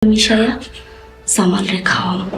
মিশাইয়া জামালরে খাওয়াবো।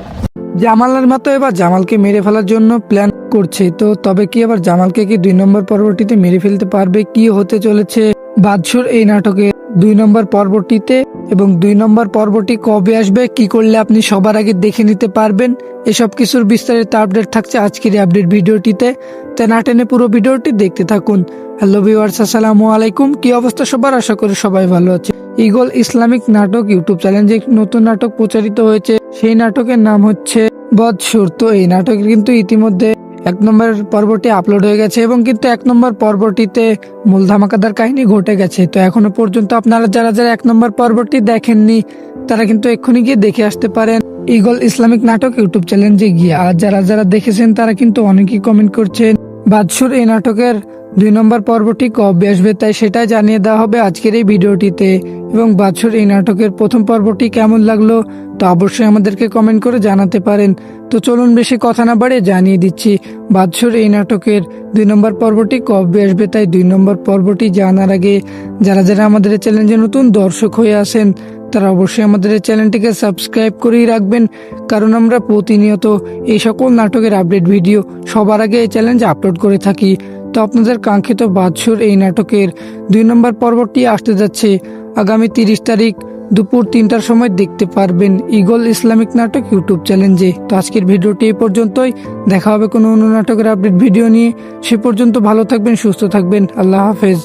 জামালের মতো এবার জামালকে মেরে ফেলার জন্য প্ল্যান করছে। তো তবে কি এবার জামালকে কি 2 নম্বর পর্বটিতে মেরে ফেলতে পারবে? কি হতে চলেছে বাদশুর এই নাটকে 2 নম্বর পর্বটিতে, এবং 2 নম্বর পর্বটি কবে আসবে, কি করলে আপনি সবার আগে দেখে নিতে পারবেন, এসব কিছুর বিস্তারিত আপডেট থাকছে আজকের আপডেট ভিডিওটিতে। তাই না টেনে পুরো ভিডিওটি দেখতে থাকুন। হ্যালো ভিউয়ার্স, আসসালামু আলাইকুম। কি অবস্থা সবার? আশা করি সবাই ভালো আছে। ঈগল ইসলামিক নাটক ইউটিউব চ্যানেলে একটি নতুন নাটক প্রচারিত হয়েছে। সেই নাটকের নাম হচ্ছে বদসুর। তো এই নাটকের কিন্তু ইতিমধ্যে 1 নম্বর পর্বটি আপলোড হয়ে গেছে, এবং কিন্তু 1 নম্বর পর্বটিতে মূল ধামাকাদার কাহিনী ঘটে গেছে। তো এখনো পর্যন্ত আপনারা যারা যারা 1 নম্বর পর্বটি দেখেননি তারা কিন্তু এক্ষুনি গিয়ে দেখে আসতে পারেন ঈগল ইসলামিক নাটক ইউটিউব চ্যানেলে গিয়ে। আর যারা যারা দেখেছেন তারা কিন্তু অনেকেই কমেন্ট করছেন বাদশুর এই নাটকের 2 নম্বর পর্বটি কবে আসবে, তাই সেটাই জানিয়ে দেওয়া হবে আজকের এই ভিডিওটিতে। এবং বাদশুর এই নাটকের প্রথম পর্বটি কেমন লাগলো তো অবশ্যই আমাদেরকে কমেন্ট করে জানাতে পারেন। তো চলুন বেশি কথা না বাড়িয়ে জানিয়ে দিচ্ছি বাদশুর এই নাটকের 2 নম্বর পর্বটি কবে আসবে। তাই 2 নম্বর পর্বটি জানার আগে যারা যারা আমাদের এই চ্যানেলে নতুন দর্শক হয়ে আসেন তারা অবশ্যই আমাদের এই চ্যানেলটিকে সাবস্ক্রাইব করেই রাখবেন, কারণ আমরা প্রতিনিয়ত এই সকল নাটকের আপডেট ভিডিও সবার আগে এই চ্যানেলে আপলোড করে থাকি। তো আপনাদের কাঙ্ক্ষিত বাদশুর এই নাটকের 2 নম্বর পর্বটি আসতে যাচ্ছে আগামী 30 তারিখ দুপুর 3টার সময় দেখতে পারবেন ঈগল ইসলামিক নাটক ইউটিউব চ্যানেলে। তো আজকের ভিডিওটি এই পর্যন্তই। দেখা হবে কোনো অন্য নাটকের আপডেট ভিডিও নিয়ে। সে পর্যন্ত ভালো থাকবেন, সুস্থ থাকবেন। আল্লাহ হাফেজ।